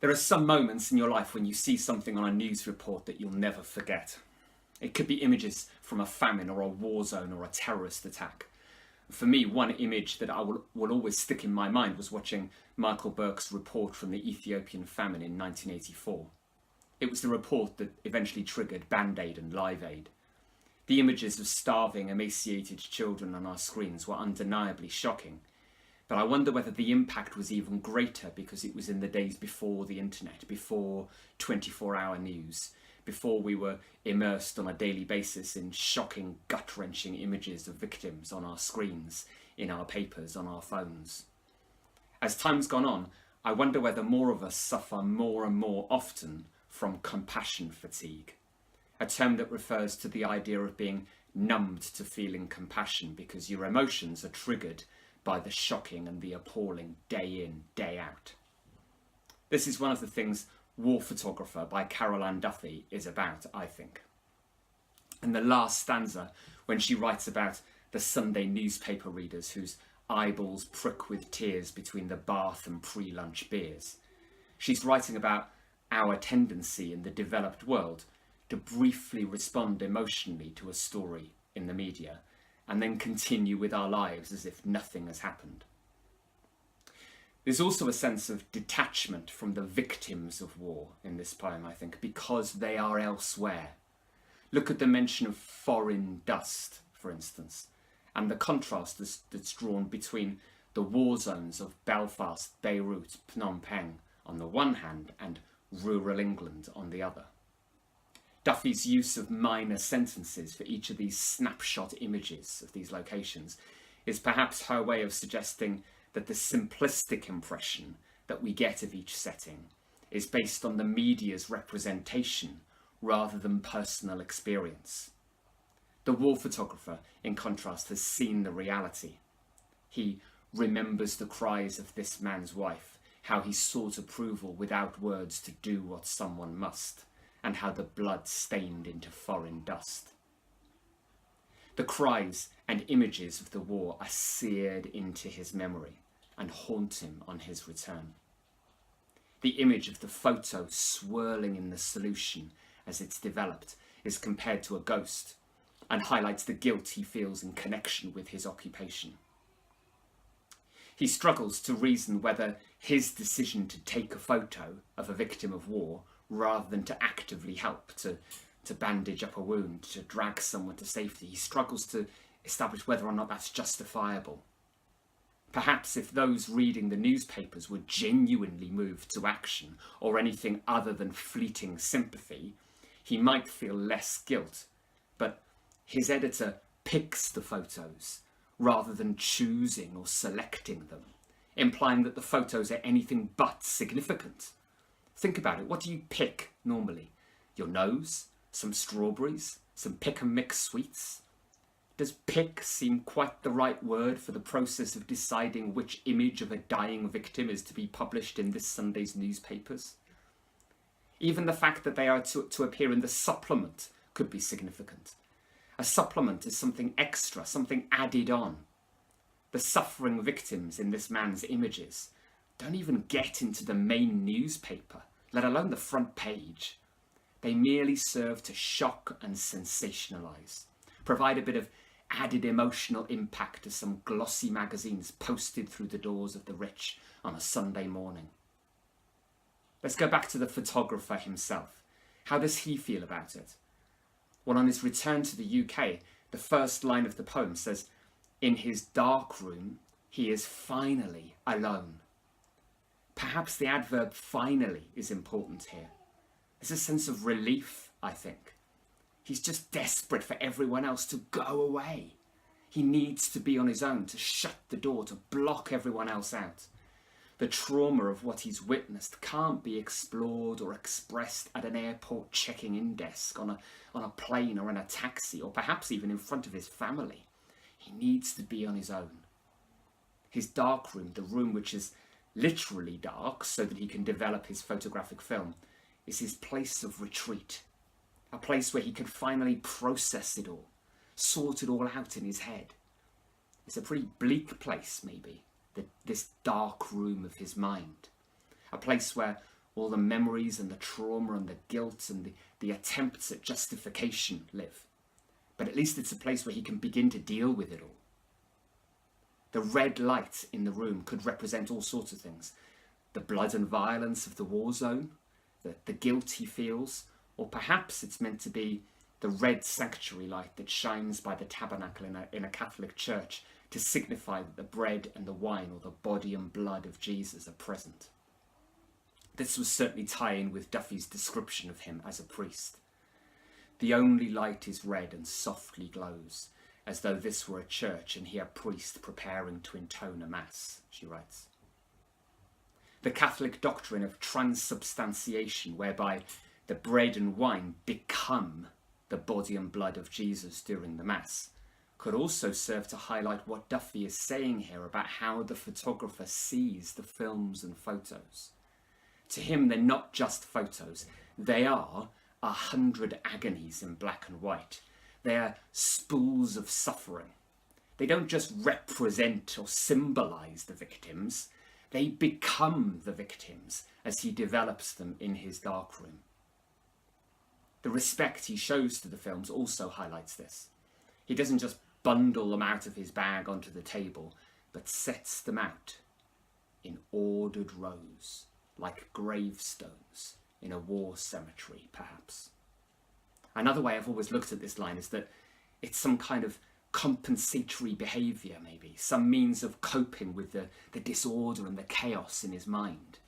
There are some moments in your life when you see something on a news report that you'll never forget. It could be images from a famine or a war zone or a terrorist attack. For me, one image that I will always stick in my mind was watching Michael Burke's report from the Ethiopian famine in 1984. It was the report that eventually triggered Band-Aid and Live Aid. The images of starving, emaciated children on our screens were undeniably shocking. But I wonder whether the impact was even greater because it was in the days before the internet, before 24-hour news, before we were immersed on a daily basis in shocking, gut-wrenching images of victims on our screens, in our papers, on our phones. As time's gone on, I wonder whether more of us suffer more and more often from compassion fatigue, a term that refers to the idea of being numbed to feeling compassion because your emotions are triggered by the shocking and the appalling day in, day out. This is one of the things War Photographer by Caroline Duffy is about, I think. In the last stanza, when she writes about the Sunday newspaper readers whose eyeballs prick with tears between the bath and pre-lunch beers, she's writing about our tendency in the developed world to briefly respond emotionally to a story in the media and then continue with our lives as if nothing has happened. There's also a sense of detachment from the victims of war in this poem, I think, because they are elsewhere. Look at the mention of foreign dust, for instance, and the contrast that's drawn between the war zones of Belfast, Beirut, Phnom Penh on the one hand and rural England on the other. Duffy's use of minor sentences for each of these snapshot images of these locations is perhaps her way of suggesting that the simplistic impression that we get of each setting is based on the media's representation rather than personal experience. The war photographer, in contrast, has seen the reality. He remembers the cries of this man's wife, how he sought approval without words to do what someone must, and how the blood stained into foreign dust. The cries and images of the war are seared into his memory and haunt him on his return. The image of the photo swirling in the solution as it's developed is compared to a ghost and highlights the guilt he feels in connection with his occupation. He struggles to reason whether his decision to take a photo of a victim of war rather than to actively help, to bandage up a wound, to drag someone to safety, he struggles to establish whether or not that's justifiable. Perhaps if those reading the newspapers were genuinely moved to action or anything other than fleeting sympathy, he might feel less guilt. But his editor picks the photos rather than choosing or selecting them, implying that the photos are anything but significant. Think about it. What do you pick normally? Your nose? Some strawberries? Some pick and mix sweets? Does pick seem quite the right word for the process of deciding which image of a dying victim is to be published in this Sunday's newspapers? Even the fact that they are to appear in the supplement could be significant. A supplement is something extra, something added on. The suffering victims in this man's images don't even get into the main newspaper, let alone the front page. They merely serve to shock and sensationalise, provide a bit of added emotional impact to some glossy magazines posted through the doors of the rich on a Sunday morning. Let's go back to the photographer himself. How does he feel about it? Well, on his return to the UK, the first line of the poem says, "In his dark room, he is finally alone." Perhaps the adverb finally is important here. There's a sense of relief, I think. He's just desperate for everyone else to go away. He needs to be on his own, to shut the door, to block everyone else out. The trauma of what he's witnessed can't be explored or expressed at an airport checking-in desk, on a plane or in a taxi, or perhaps even in front of his family. He needs to be on his own. His dark room, the room which is literally dark so that he can develop his photographic film, is his place of retreat. A place where he can finally process it all, sort it all out in his head. It's a pretty bleak place, maybe, this dark room of his mind. A place where all the memories and the trauma and the guilt and the attempts at justification live. But at least it's a place where he can begin to deal with it all. The red light in the room could represent all sorts of things. The blood and violence of the war zone, the guilt he feels, or perhaps it's meant to be the red sanctuary light that shines by the tabernacle in a Catholic church to signify that the bread and the wine, or the body and blood of Jesus, are present. This was certainly tying with Duffy's description of him as a priest. The only light is red and softly glows, as though this were a church and he a priest preparing to intone a mass, she writes. The Catholic doctrine of transubstantiation, whereby the bread and wine become the body and blood of Jesus during the mass, could also serve to highlight what Duffy is saying here about how the photographer sees the films and photos. To him, they're not just photos. They are 100 agonies in black and white. They are spools of suffering. They don't just represent or symbolise the victims. They become the victims as he develops them in his darkroom. The respect he shows to the films also highlights this. He doesn't just bundle them out of his bag onto the table, but sets them out in ordered rows, like gravestones in a war cemetery, perhaps. Another way I've always looked at this line is that it's some kind of compensatory behaviour, maybe, some means of coping with the disorder and the chaos in his mind.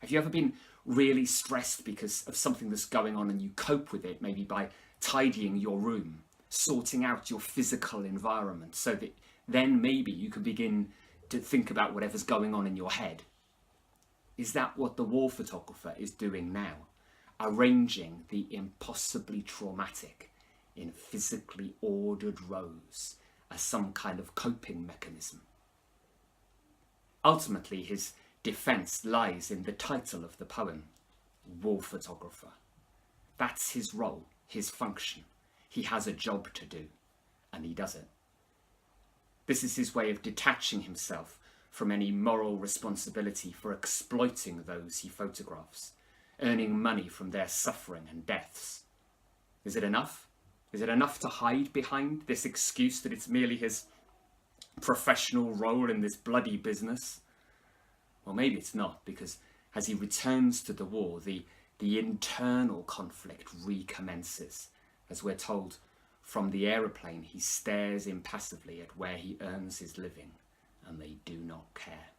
Have you ever been really stressed because of something that's going on and you cope with it, maybe by tidying your room, sorting out your physical environment, so that then maybe you can begin to think about whatever's going on in your head? Is that what the war photographer is doing now? Arranging the impossibly traumatic in physically ordered rows as some kind of coping mechanism. Ultimately, his defence lies in the title of the poem, War Photographer. That's his role, his function. He has a job to do, and he does it. This is his way of detaching himself from any moral responsibility for exploiting those he photographs, earning money from their suffering and deaths. Is it enough? Is it enough to hide behind this excuse that it's merely his professional role in this bloody business? Well, maybe it's not, because as he returns to the war, the internal conflict recommences. As we're told, from the aeroplane he stares impassively at where he earns his living, and they do not care.